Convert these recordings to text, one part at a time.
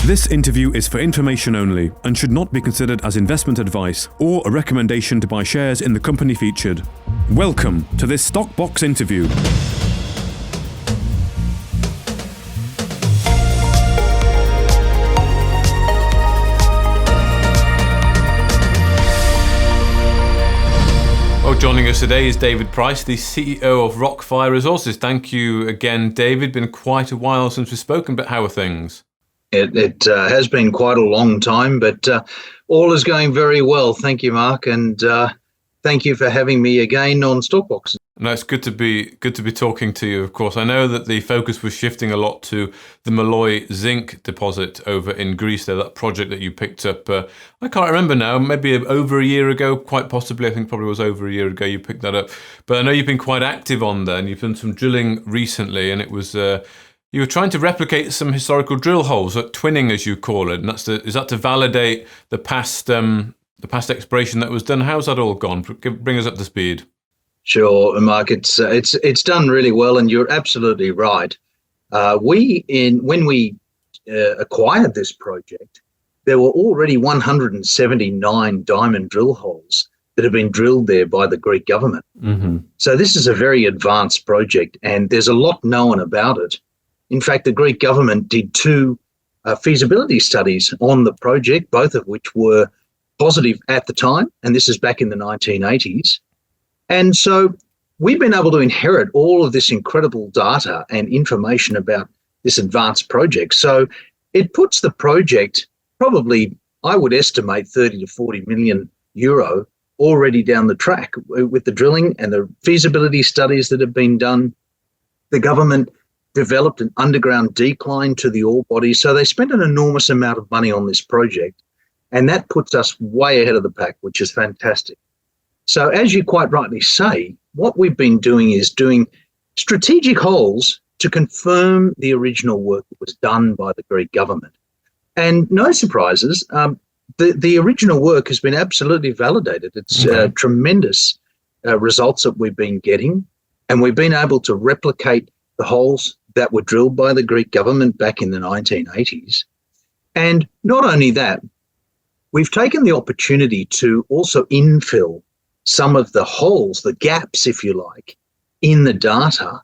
This interview is for information only and should not be considered as investment advice or a recommendation to buy shares in the company featured. Welcome to this Stock Box interview. Well, joining us today is David Price, the CEO of RockFire Resources. Thank you again, David. Been quite a while since we've spoken, but how are things? It has been quite a long time, but all is going very well. Thank you, Mark, and thank you for having me again on Stockbox. No, it's good to be talking to you. Of course, I know that the focus was shifting a lot to the Molaoi Zinc deposit over in Greece. There, that project that you picked up. I can't remember now. Maybe over a year ago, quite possibly. I think probably was over a year ago you picked that up. But I know you've been quite active on there, and you've done some drilling recently, and it was. You were trying to replicate some historical drill holes, twinning as you call it, and is that to validate the past exploration that was done? How's that all gone? Bring us up to speed. Sure, Mark. It's done really well, and you're absolutely right. When we acquired this project, there were already 179 diamond drill holes that have been drilled there by the Greek government. Mm-hmm. So this is a very advanced project, and there's a lot known about it. In fact, the Greek government did two feasibility studies on the project, both of which were positive at the time, and this is back in the 1980s. And so we've been able to inherit all of this incredible data and information about this advanced project. So it puts the project probably, I would estimate, 30 to 40 million euro already down the track with the drilling and the feasibility studies that have been done. The government developed an underground decline to the ore body. So they spent an enormous amount of money on this project, and that puts us way ahead of the pack, which is fantastic. So as you quite rightly say, what we've been doing is doing strategic holes to confirm the original work that was done by the Greek government. And no surprises, the original work has been absolutely validated. It's tremendous results that we've been getting, and we've been able to replicate the holes that were drilled by the Greek government back in the 1980s. And not only that, we've taken the opportunity to also infill some of the holes, the gaps, if you like, in the data.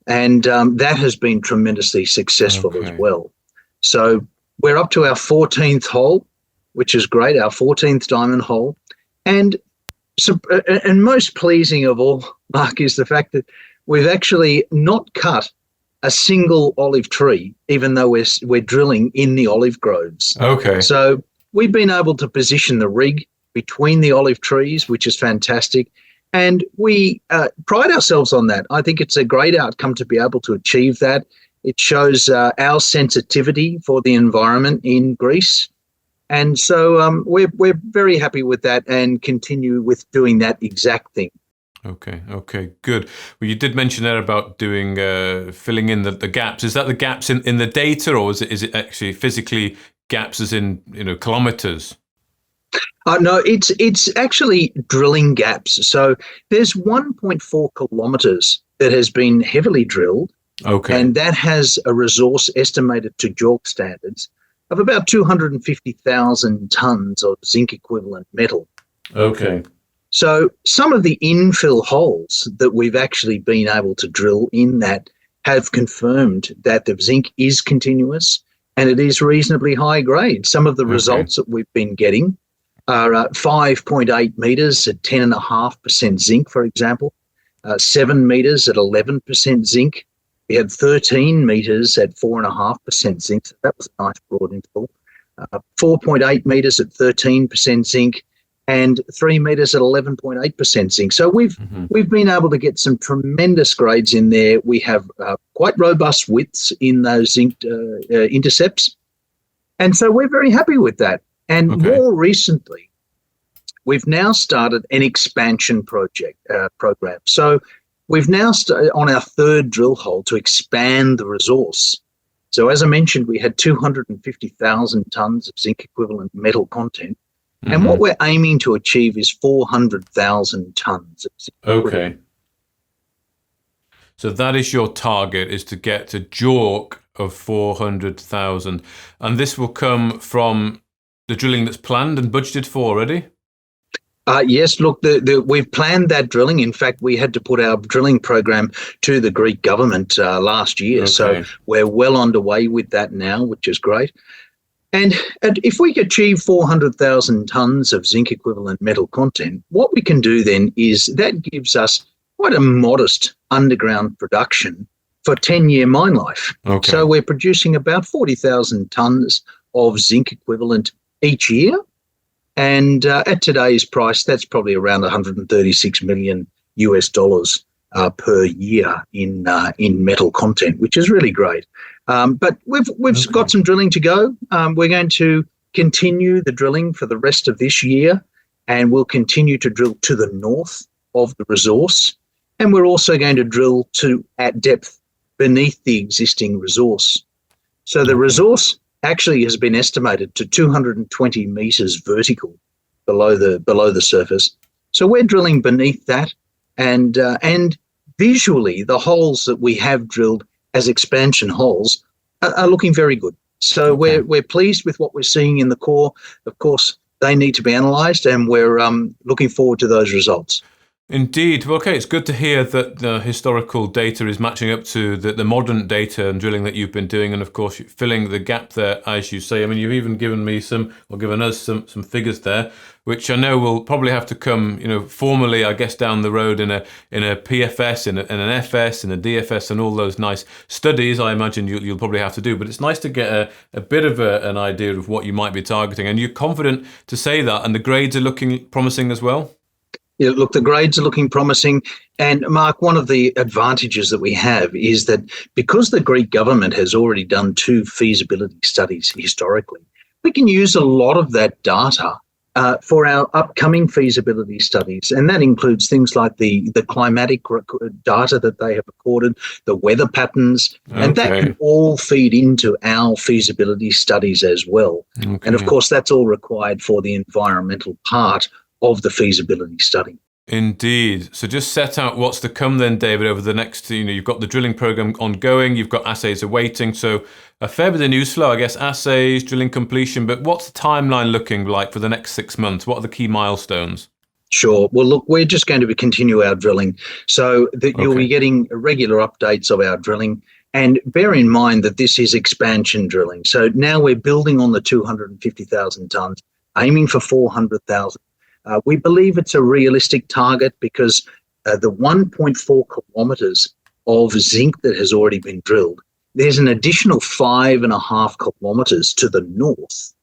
And that has been tremendously successful as well. So we're up to our 14th hole, which is great, our 14th diamond hole. And most pleasing of all, Mark, is the fact that we've actually not cut a single olive tree, even though we're drilling in the olive groves. Okay. So we've been able to position the rig between the olive trees, which is fantastic. And we pride ourselves on that. I think it's a great outcome to be able to achieve that. It shows our sensitivity for the environment in Greece. And so we're very happy with that and continue with doing that exact thing. Okay, good. Well, you did mention there about doing filling in the gaps. Is that the gaps in the data, or is it actually physically gaps as in kilometers? No, it's actually drilling gaps. So there's 1.4 kilometers that has been heavily drilled. Okay. And that has a resource estimated to JORC standards of about 250,000 tons of zinc equivalent metal. Okay. So some of the infill holes that we've actually been able to drill in that have confirmed that the zinc is continuous and it is reasonably high grade. Some of the results that we've been getting are 5.8 metres at 10.5% zinc, for example, 7 metres at 11% zinc. We had 13 metres at 4.5% zinc. So that was a nice broad interval. 4.8 metres at 13% zinc. And 3 metres at 11.8% zinc. So we've been able to get some tremendous grades in there. We have quite robust widths in those zinc intercepts. And so we're very happy with that. And more recently, we've now started an expansion program. So we've now started on our third drill hole to expand the resource. So as I mentioned, we had 250,000 tonnes of zinc equivalent metal content. And what we're aiming to achieve is 400,000 tonnes. Okay. So that is your target, is to get to JORC of 400,000. And this will come from the drilling that's planned and budgeted for already? Yes, look, we've planned that drilling. In fact, we had to put our drilling program to the Greek government last year. Okay. So we're well underway with that now, which is great. And if we achieve 400,000 tonnes of zinc equivalent metal content, what we can do then is that gives us quite a modest underground production for 10-year mine life. Okay. So we're producing about 40,000 tonnes of zinc equivalent each year. And at today's price, that's probably around 136 million US dollars per year in metal content, which is really great. But we've got some drilling to go. We're going to continue the drilling for the rest of this year, and we'll continue to drill to the north of the resource. And we're also going to drill at depth beneath the existing resource. So the resource actually has been estimated to 220 metres vertical below the surface. So we're drilling beneath that, and visually the holes that we have drilled as expansion holes are looking very good. So we're pleased with what we're seeing in the core. Of course, they need to be analysed, and we're looking forward to those results. Indeed. Well, okay, it's good to hear that the historical data is matching up to the modern data and drilling that you've been doing, and of course filling the gap there, as you say. I mean, you've even given us some figures there, which I know will probably have to come, formally, I guess, down the road in a PFS, in an FS, in a DFS, and all those nice studies. I imagine you'll probably have to do, but it's nice to get a bit of an idea of what you might be targeting, and you're confident to say that, and the grades are looking promising as well. Yeah, look, the grades are looking promising. And Mark, one of the advantages that we have is that because the Greek government has already done 2 feasibility studies historically, we can use a lot of that data for our upcoming feasibility studies. And that includes things like the climatic data that they have recorded, the weather patterns, and that can all feed into our feasibility studies as well. Okay. And of course, that's all required for the environmental part of the feasibility study. Indeed. So just set out what's to come then, David, over the next, you've got the drilling program ongoing, you've got assays awaiting, so a fair bit of news flow, I guess, assays, drilling completion, but what's the timeline looking like for the next 6 months? What are the key milestones? Sure. Well, look, we're just going to continue our drilling so that you'll be getting regular updates of our drilling. And bear in mind that this is expansion drilling. So now we're building on the 250,000 tonnes, aiming for 400,000. We believe it's a realistic target because the 1.4 kilometres of zinc that has already been drilled, there's an additional 5.5 kilometres to the north.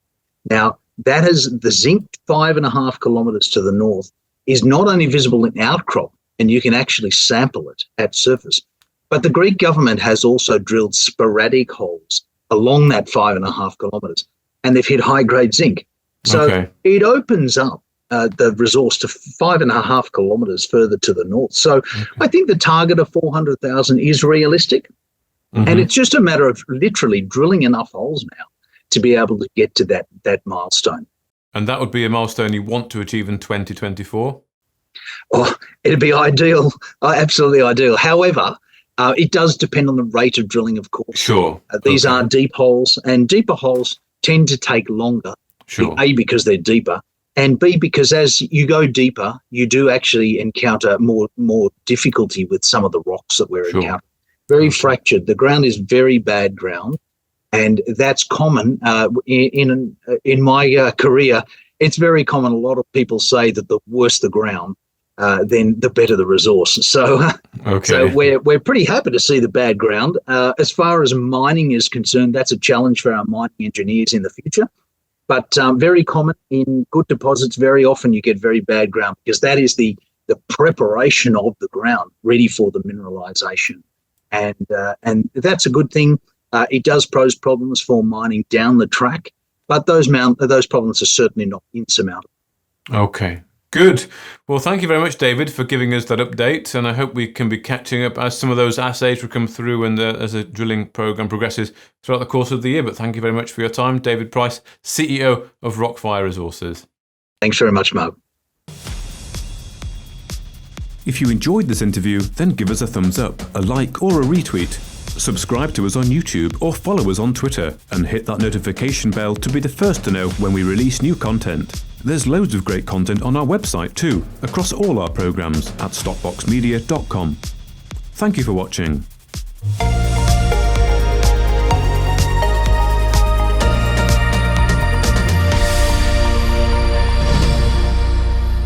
Now, that is the zinc 5.5 kilometres to the north is not only visible in outcrop, and you can actually sample it at surface, but the Greek government has also drilled sporadic holes along that 5.5 kilometres, and they've hit high-grade zinc. So it opens up the resource to 5.5 kilometres further to the north. So I think the target of 400,000 is realistic. And it's just a matter of literally drilling enough holes now to be able to get to that milestone. And that would be a milestone you want to achieve in 2024? Oh, it'd be ideal, absolutely ideal. However, it does depend on the rate of drilling, of course. Sure. These are deep holes, and deeper holes tend to take longer. Sure. A, because they're deeper, and B, because as you go deeper, you do actually encounter more difficulty with some of the rocks that we're encountering. Very fractured. The ground is very bad ground, and that's common. In my career, it's very common. A lot of people say that the worse the ground, then the better the resource. So, so we're pretty happy to see the bad ground. As far as mining is concerned, that's a challenge for our mining engineers in the future. But very common in good deposits, very often you get very bad ground because that is the preparation of the ground ready for the mineralization. And that's a good thing. It does pose problems for mining down the track, but those problems are certainly not insurmountable. Okay, good. Well, thank you very much, David, for giving us that update, and I hope we can be catching up as some of those assays will come through and as the drilling program progresses throughout the course of the year. But thank you very much for your time, David Price, CEO of RockFire Resources. Thanks very much, Mark. If you enjoyed this interview, then give us a thumbs up, a like or a retweet. subscribe to us on YouTube or follow us on Twitter and hit that notification bell to be the first to know when we release new content. There's loads of great content on our website too, across all our programs at stockboxmedia.com. Thank you for watching.